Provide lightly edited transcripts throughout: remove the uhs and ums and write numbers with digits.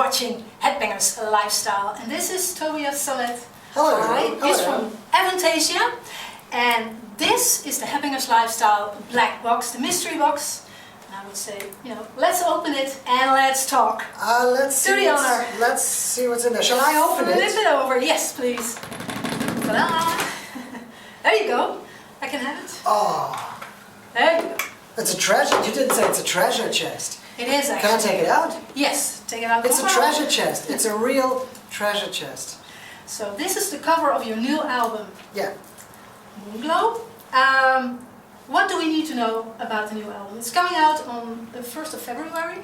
watching Headbangers Lifestyle, and this is Tobias Sammet. Hello. He's from Avantasia, and this is the Headbangers Lifestyle black box, the mystery box. And I would say, let's open it and let's talk. Let's see what's in there. Shall I open it? Flip it over, yes, please. Ta-da! There you go. I can have it. Oh, there you go. It's a treasure. You didn't say it's a treasure chest. It is actually. Can I take it out? Yes, take it out. It's a treasure chest. It's a real treasure chest. So this is the cover of your new album. Yeah. Moonglow. What do we need to know about the new album? It's coming out on the 1st of February,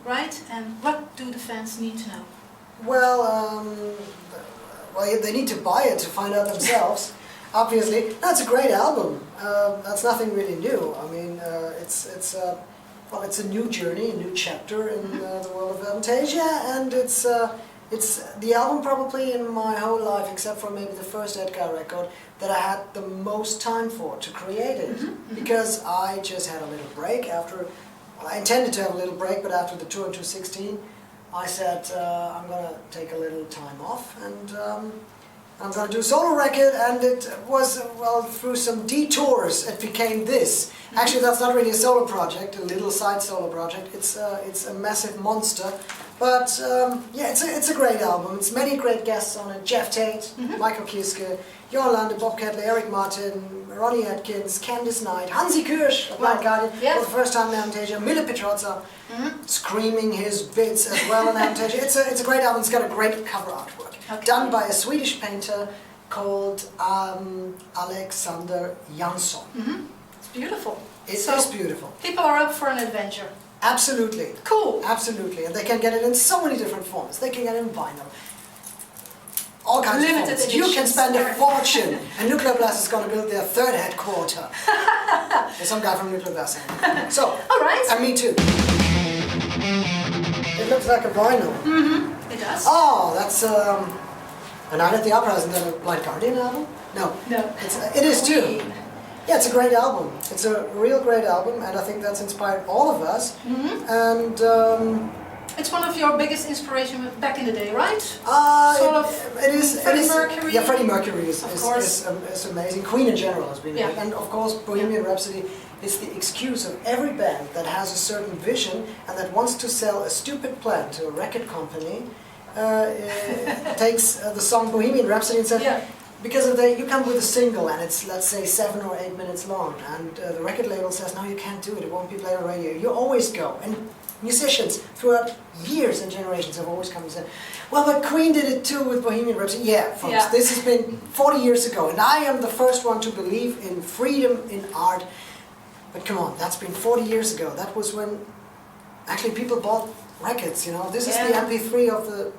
right? And what do the fans need to know? Well, they need to buy it to find out themselves. Obviously, that's a great album. That's nothing really new. I mean, it's a new journey, a new chapter in the world of Avantasia, and it's the album probably in my whole life, except for maybe the first Edguy record, that I had the most time for to create it, because I just had a little break after. Well, I intended to have a little break, but after the tour in 2016, I said I'm gonna take a little time off and. I'm going to do a solo record, and it was, well, through some detours it became this. Actually, that's not really a solo project, a little side solo project. It's a massive monster, but yeah, it's a great album. It's many great guests on it: Jeff Tate, Michael Kiske, Johan Lande, Bob Kettler, Eric Martin, Ronnie Atkins, Candice Knight, Hansi Kirsch of Blind Guardian for the first time in Avantasia, Mille Petrozza, screaming his bits as well in Avantasia. It's a great album. It's got a great cover artwork. Done by a Swedish painter called Alexander Jansson. It's beautiful. It is beautiful. People are up for an adventure. Absolutely. Cool. Absolutely. And they can get it in so many different forms. They can get it in vinyl. All kinds of forms. You can spend a fortune. And Nuclear Blast is going to build their third headquarter. There's some guy from Nuclear Blast. So, all right. And me too. It looks like a vinyl. It does. Oh, that's A Night at the Opera. Isn't that a Blind Guardian album? No. No. It is too. Yeah, it's a great album. It's a real great album, and I think that's inspired all of us. And it's one of your biggest inspirations back in the day, right? It is. Freddie Mercury. Yeah, Freddie Mercury is amazing. Queen in general has been great, and of course Bohemian Rhapsody is the excuse of every band that has a certain vision and that wants to sell a stupid plan to a record company. Takes the song Bohemian Rhapsody and says, because you come with a single and it's, let's say, 7 or 8 minutes long, and the record label says, no, you can't do it, it won't be played on radio. You always go. And musicians throughout years and generations have always come and said, well, but Queen did it too with Bohemian Rhapsody. Yeah, folks, this has been 40 years ago, and I am the first one to believe in freedom in art. But come on, that's been 40 years ago. That was when actually people bought records, This is the MP3 of the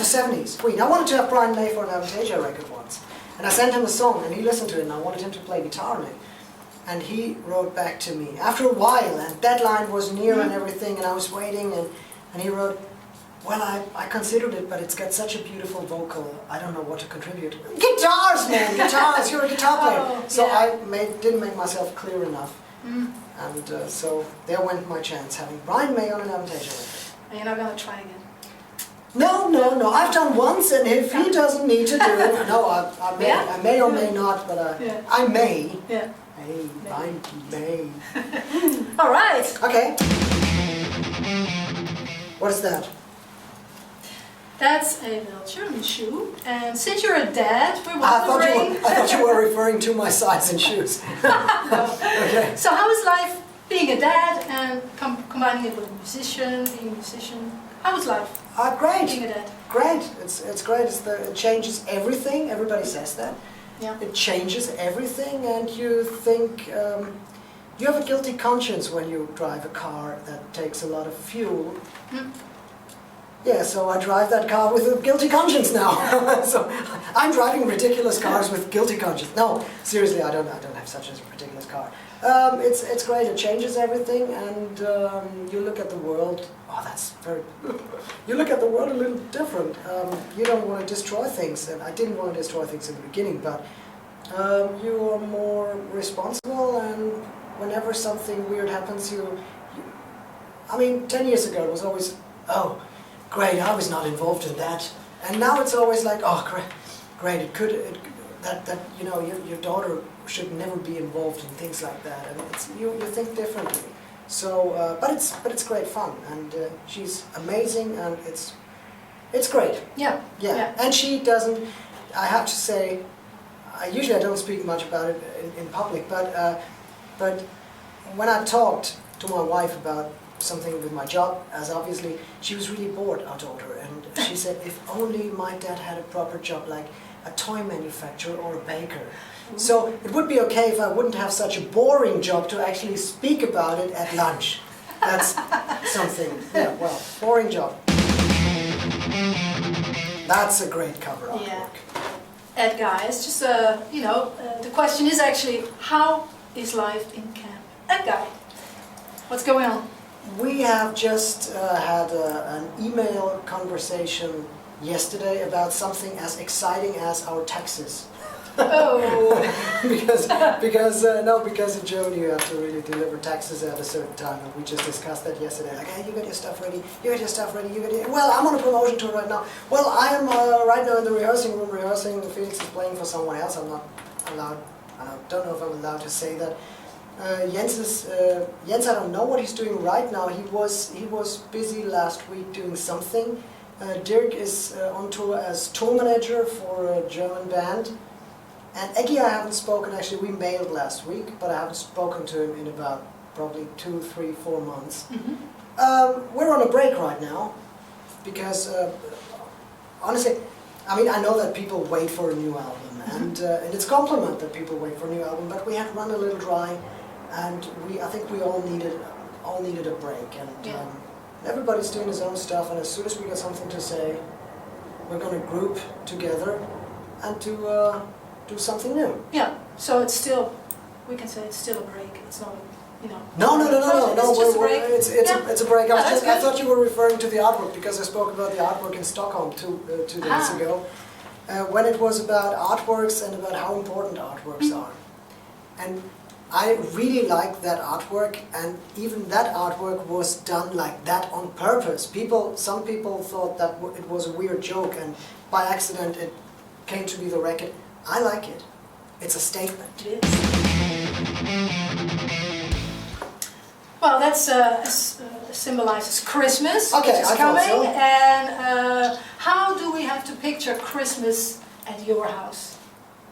70s. Queen. I wanted to have Brian May for an Avantasia record once, and I sent him a song, and he listened to it, and I wanted him to play guitar on it. And he wrote back to me after a while, and deadline was near and everything, and I was waiting, and he wrote, well, I considered it, but it's got such a beautiful vocal, I don't know what to contribute. Guitars, man! Guitars! You're a guitar player! So I didn't make myself clear enough. And so there went my chance, having Brian May on an Avantasia record. And you're not going to try again? No. I've done once, and if he doesn't need to do it, no, I may or may not, but I may. Yeah. Hey, I may. All right. Okay. What is that? That's a little German shoe, and since you're a dad, we're wondering... I thought you were referring to my size in shoes. Okay. So how is life being a dad and combining it with being a musician? How is life? Great. Being a dad? Great. It's great. It changes everything. Everybody says that. Yeah. It changes everything, and you think you have a guilty conscience when you drive a car that takes a lot of fuel. Yeah, so I drive that car with a guilty conscience now. So I'm driving ridiculous cars with guilty conscience. No, seriously, I don't have such a ridiculous car. It's great. It changes everything, and you look at the world. Oh, that's very. You look at the world a little different. You don't want to destroy things, and I didn't want to destroy things in the beginning, but you are more responsible, and whenever something weird happens, I mean, 10 years ago it was always, oh, great, I was not involved in that. And now it's always like, oh, great, that you know, your daughter should never be involved in things like that. And you think differently. So, but it's great fun, and she's amazing, and it's great. Yeah. And she doesn't. I have to say, usually I don't speak much about it in public, but when I talked to my wife about something with my job, as obviously she was really bored, I told her, and she said, if only my dad had a proper job like a toy manufacturer or a baker. So it would be okay if I wouldn't have such a boring job to actually speak about it at lunch. That's something. Yeah, well, boring job. That's a great cover artwork. Yeah. Edguy, it's just you know, the question is actually, how is life in camp? Edguy, what's going on? We have just had an email conversation yesterday about something as exciting as our taxes. Oh. because in Germany you have to really deliver taxes at a certain time, and we just discussed that yesterday. Like, hey, you got your stuff ready, well, I'm on a promotion tour right now. Well, I am right now in the rehearsing room rehearsing. Felix is playing for someone else. I'm not allowed, I don't know if I'm allowed to say that. Jens, I don't know what he's doing right now. He was busy last week doing something. Dirk is on tour as tour manager for a German band. And Edguy I haven't spoken, actually we mailed last week, but I haven't spoken to him in about probably 2, 3, 4 months. We're on a break right now, because honestly, I mean, I know that people wait for a new album, and it's a compliment that people wait for a new album, but we had run a little dry, and I think we all needed a break, and everybody's doing his own stuff, and as soon as we got something to say, we're going to group together and to do something new. Yeah, so it's still, we can say it's still a break. It's not, you know. No. It's just a break. It's a break. I thought you were referring to the artwork, because I spoke about the artwork in Stockholm two days ago, when it was about artworks and about how important artworks are. And I really liked that artwork, and even that artwork was done like that on purpose. Some people thought that it was a weird joke, and by accident it came to be the record. I like it. It's a statement. It is. Well, that's symbolizes Christmas, okay, which is coming. So. And how do we have to picture Christmas at your house?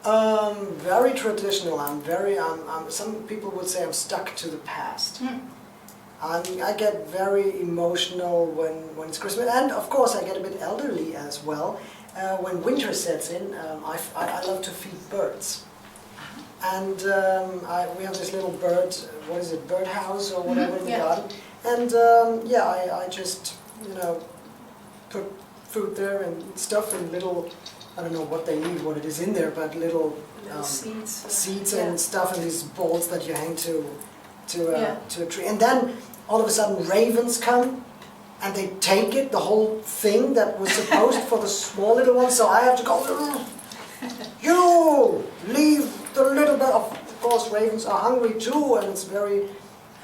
Very traditional. Some people would say I'm stuck to the past. I get very emotional when it's Christmas, and of course I get a bit elderly as well. When winter sets in, I love to feed birds. And we have this little bird, what is it, birdhouse or whatever in the garden. And I just, you know, put food there and stuff in little, I don't know what they eat, what it is in there, but little seeds and stuff, and these balls that you hang to a tree. And then all of a sudden ravens come, and they take it, the whole thing that was supposed for the small little ones, so I have to go, you leave the little bit. Of course, ravens are hungry too, and it's very,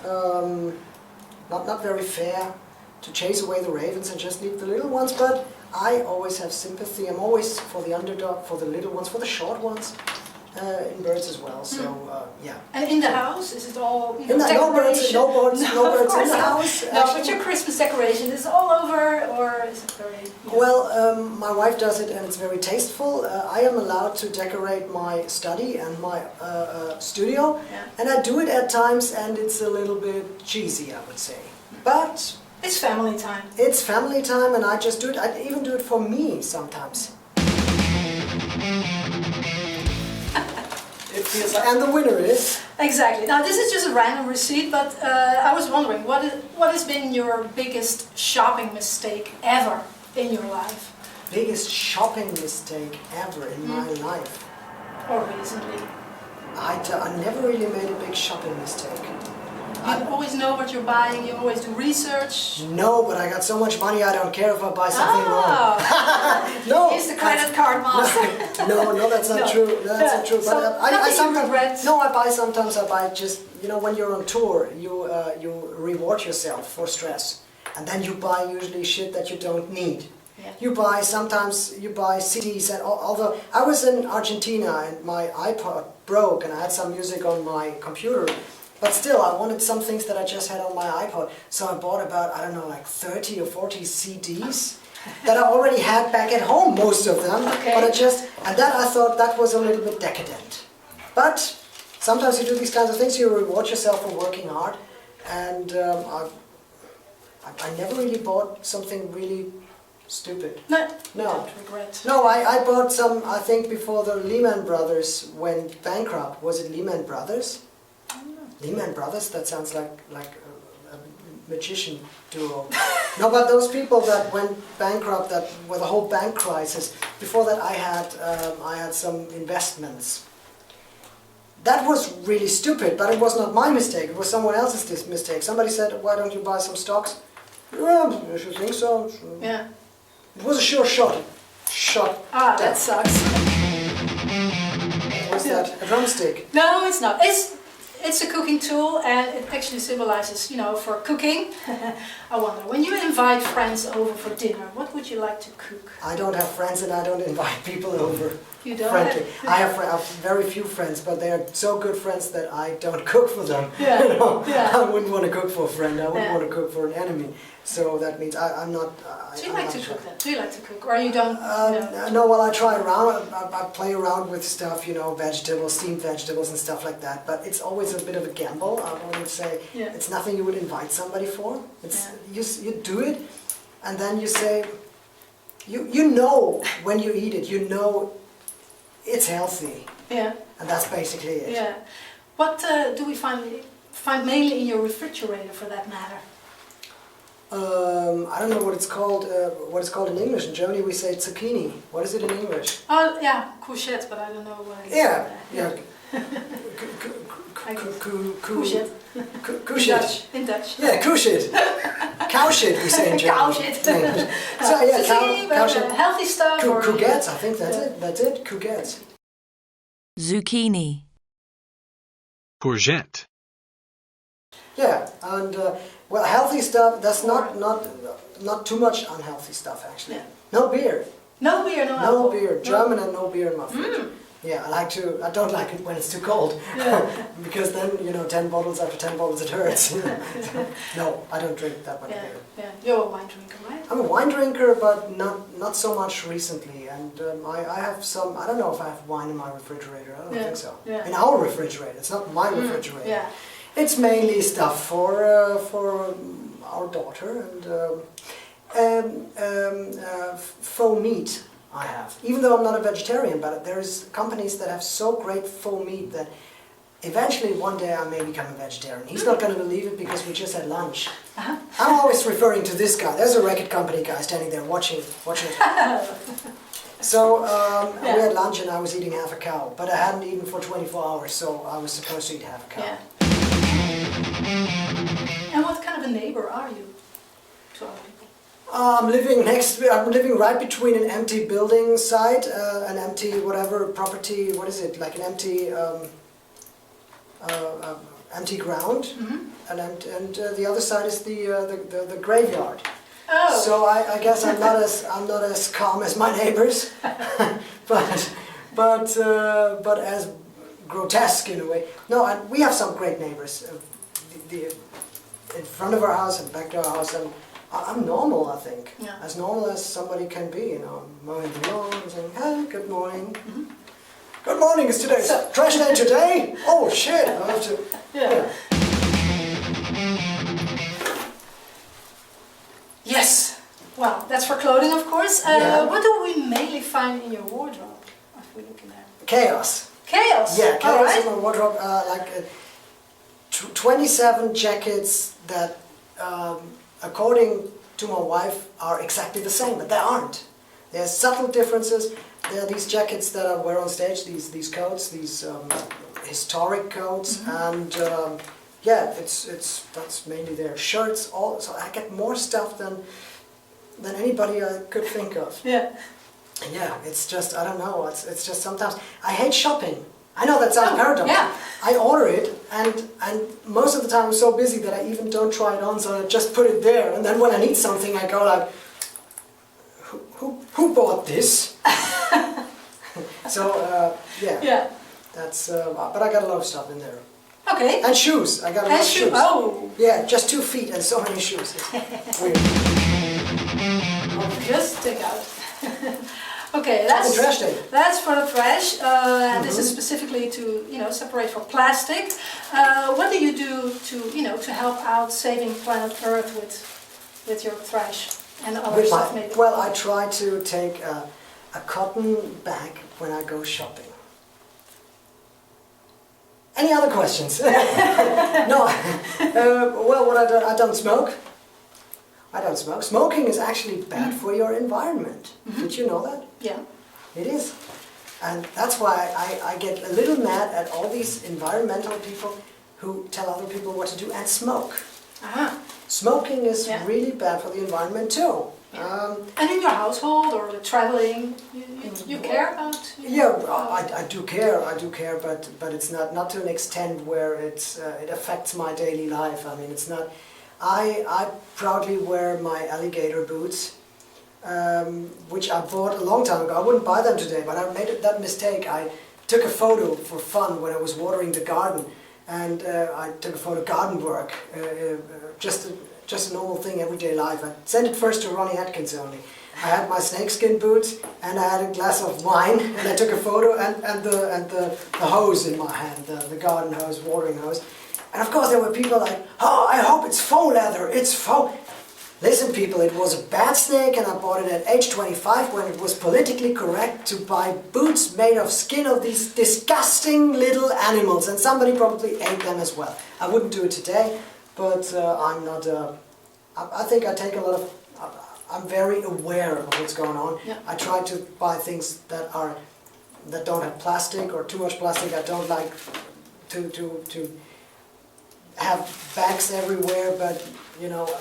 not very fair to chase away the ravens and just leave the little ones, but I always have sympathy. I'm always for the underdog, for the little ones, for the short ones. In birds as well, so yeah. And in the house, is it all, you know, no birds in the house. No, but your Christmas decoration is all over, or is it very... You know? Well, my wife does it, and it's very tasteful. I am allowed to decorate my study and my studio, and I do it at times, and it's a little bit cheesy, I would say. But it's family time. It's family time, and I just do it. I even do it for me sometimes. It feels like, and the winner is? Exactly. Now this is just a random receipt, but I was wondering, what has been your biggest shopping mistake ever in your life? Biggest shopping mistake ever in my life? Or recently? I never really made a big shopping mistake. You always know what you're buying, you always do research. No, but I got so much money I don't care if I buy something wrong. No. He's the credit card master. No, that's not true. That's not true. So but I sometimes sometimes I buy just, you know, when you're on tour, you reward yourself for stress. and then you buy usually shit that you don't need. Yeah. Sometimes you buy CDs, and although I was in Argentina and my iPod broke and I had some music on my computer, but still I wanted some things that I just had on my iPod, so I bought about, I don't know, like 30 or 40 CDs that I already had back at home, most of them, but and that I thought that was a little bit decadent. But sometimes you do these kinds of things, you reward yourself for working hard, and I never really bought something really stupid. No. No. Don't regret. No, I bought some, I think, before the Lehman Brothers went bankrupt. Was it Lehman Brothers? I don't know. Lehman Brothers? That sounds like a magician duo. No, but those people that went bankrupt, that with the whole bank crisis. Before that, I had some investments. That was really stupid, but it was not my mistake. It was someone else's mistake. Somebody said, "Why don't you buy some stocks?" Well, I should think so. Yeah. It was a sure shot. Ah, that sucks. Was that a drumstick? No, it's not. It's a cooking tool, and it actually symbolizes, you know, for cooking. I wonder, when you invite friends over for dinner, what would you like to cook? I don't have friends, and I don't invite people over. You don't? Frankly, I have very few friends, but they are so good friends that I don't cook for them. Yeah. You know? Yeah. I wouldn't want to cook for a friend. I wouldn't Yeah. want to cook for an enemy. So that means I'm not. Do you like to cook then? Do you like to cook, or you don't? No, well, I try around. I play around with stuff, you know, vegetables, steamed vegetables, and stuff like that. But it's always a bit of a gamble. I would say it's nothing you would invite somebody for. It's you do it, and then you say, you know when you eat it, you know it's healthy. Yeah. And that's basically it. Yeah. What do we find mainly in your refrigerator, for that matter? I don't know what it's called. What it's called in English. In Germany, we say zucchini. What is it in English? Oh, yeah, courgette, but I don't know what it is. Yeah. Courgette. Courgette. In Dutch. Yeah, courgette. Cow shit, we say in German. Cow shit. So yeah, zucchini, cow shit. healthy stuff. Courgettes, I think that's it. That's it. Courgettes. Zucchini. Courgette. Yeah, and well, healthy stuff. That's not too much unhealthy stuff actually. Yeah. No beer. No beer, no No alcohol. beer. German and no beer in my fridge. Yeah, I don't like it when it's too cold. Because then, you know, 10 bottles after 10 bottles it hurts. No, I don't drink that much beer. Yeah, you're a wine drinker, right? I'm a wine drinker, but not so much recently. And I have some, I don't know if I have wine in my refrigerator. I don't think so. Yeah. In our refrigerator. It's not my refrigerator. Yeah. It's mainly stuff for our daughter and faux meat I have. Even though I'm not a vegetarian, but there's companies that have so great faux meat that eventually one day I may become a vegetarian. He's not going to believe it because we just had lunch. I'm always referring to this guy. There's a record company guy standing there watching it. So we had lunch and I was eating half a cow, but I hadn't eaten for 24 hours, so I was supposed to eat half a cow. Yeah. And what kind of a neighbor are you to other people? I'm living right between an empty building site, an empty whatever property. What is it? Like an empty empty ground, and the other side is the graveyard. Oh. So I guess I'm not as calm as my neighbors, but as grotesque in a way. No, and we have some great neighbors. In front of our house and back to our house, and I'm normal, I think. Yeah. As normal as somebody can be, you know, mowing the lawn and saying, "Hey, good morning." Good morning, is today's trash day today? Oh shit, I have to... Yeah. Yes. Well, that's for clothing, of course. What do we mainly find in your wardrobe, if we look in there? Chaos. Chaos? Yeah, chaos All right. in my wardrobe, 27 jackets that, according to my wife, are exactly the same, but they aren't. There's subtle differences. There are these jackets that I wear on stage, these coats, these historic coats, and yeah, that's mainly their shirts. So I get more stuff than anybody I could think of. Yeah. Yeah, it's just, I don't know, it's just sometimes, I hate shopping. I know that sounds paradox. Yeah. I order it, and most of the time I'm so busy that I even don't try it on, so I just put it there. And then when I need something, I go like, who bought this? So, yeah. Yeah. That's, but I got a lot of stuff in there. Okay. And shoes. I got a lot of shoes. Oh. Yeah, just 2 feet and so many shoes. It's weird. Just take out. Okay, that's trash day. That's for the trash. And this is specifically to separate for plastic. What do you do to to help out saving planet Earth with your trash and other stuff maybe? Well, I try to take a cotton bag when I go shopping. Any other questions? No. Well, what I don't smoke. I don't smoke. Smoking is actually bad for your environment. Did you know that? Yeah. It is. And that's why I get a little mad at all these environmental people who tell other people what to do and smoke. Smoking is really bad for the environment too. And in your household or traveling, you care about? I do care, but it's not to an extent where it affects my daily life. I mean, it's not. I proudly wear my alligator boots, which I bought a long time ago. I wouldn't buy them today, but I made that mistake. I took a photo for fun when I was watering the garden, and I took a photo of garden work, just a normal thing, everyday life. I sent it first to Ronnie Atkins only. I had my snakeskin boots and I had a glass of wine, and I took a photo and the hose in my hand, the garden hose, watering hose. And of course there were people like, oh, I hope it's faux leather, it's faux. Listen people, it was a bad snake and I bought it at age 25 when it was politically correct to buy boots made of skin of these disgusting little animals, and somebody probably ate them as well. I wouldn't do it today, but I'm not, I think I take a lot of, I'm very aware of what's going on. Yeah. I try to buy things that don't have plastic or too much plastic. I don't like to have bags everywhere, but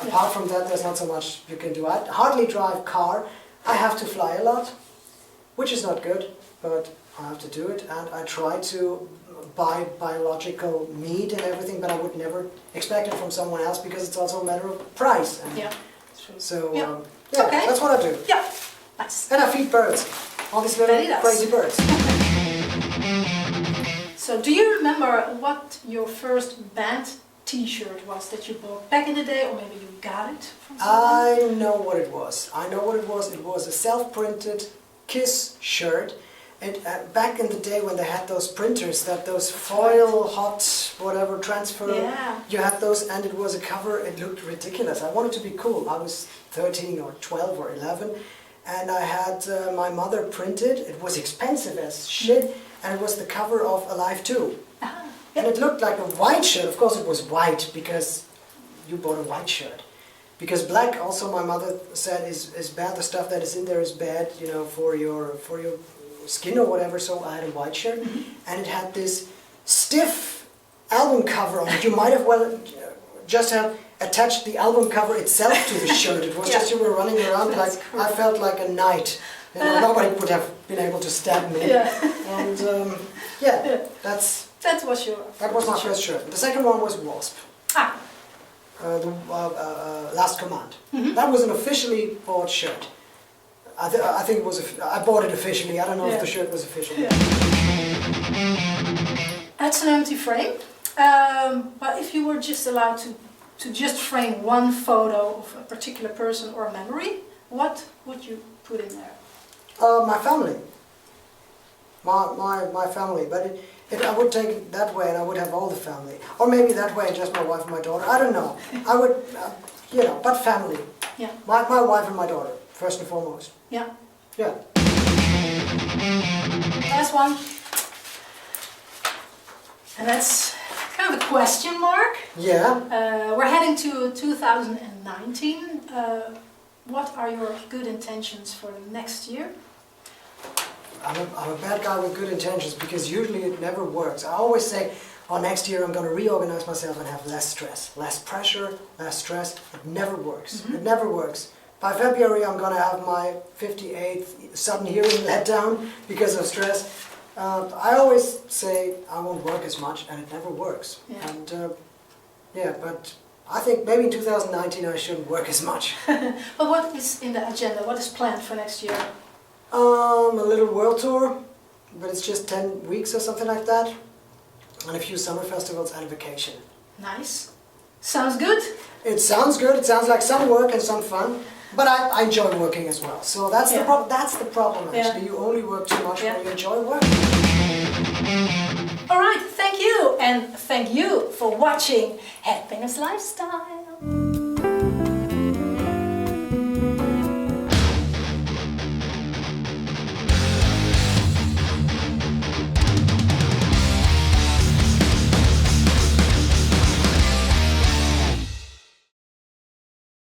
apart from that, there's not so much you can do. I hardly drive car. I have to fly a lot, which is not good, but I have to do it. And I try to buy biological meat and everything, but I would never expect it from someone else because it's also a matter of price. And Yeah. so, Okay. that's what I do. Yeah. Nice. And I feed birds. All these little Very nice. crazy birds. So do you remember what your first band t-shirt was that you bought back in the day, or maybe you got it from someone? I know what it was. It was a self-printed Kiss shirt. And back in the day when they had those printers, those foil, hot, whatever, transfer, you had those, and it was a cover. It looked ridiculous. I wanted to be cool. I was 13 or 12 or 11, and I had my mother print it. It was expensive as shit, and it was the cover of Alive 2. And it looked like a white shirt. Of course it was white because you bought a white shirt. Because black, also my mother said, is bad. The stuff that is in there is bad, for your skin or whatever. So I had a white shirt, and it had this stiff album cover on it. You might have well just have attached the album cover itself to the shirt. It was just you were running around like cool. I felt like a knight. Nobody would have been able to stab me. And that was my first shirt. The second one was Wasp. The Last Command. That was an officially bought shirt. I think it was. I bought it officially. I don't know if the shirt was official. That's an empty frame. But if you were just allowed to just frame one photo of a particular person or a memory, what would you put in there? My family. My family, but I would take it that way and I would have all the family. Or maybe that way and just my wife and my daughter. I don't know. I would, but family. Yeah. My wife and my daughter, first and foremost. Yeah. Yeah. Last one. And that's kind of a question mark. Yeah. We're heading to 2019. What are your good intentions for the next year? I'm a bad guy with good intentions because usually it never works. I always say, next year I'm going to reorganize myself and have less stress, less pressure, less stress. It never works. It never works. By February I'm going to have my 58th sudden hearing let down because of stress. I always say I won't work as much, and it never works. Yeah. And yeah, but I think maybe in 2019 I shouldn't work as much. But what is in the agenda? What is planned for next year? A little world tour, but it's just 10 weeks or something like that, and a few summer festivals and a vacation. Nice. Sounds good. It sounds good. It sounds like some work and some fun, but I enjoy working as well. So that's Yeah. the problem. That's the problem actually. Yeah. You only work too much Yeah. when you enjoy working. All right, thank you, and thank you for watching Headbangers Lifestyle.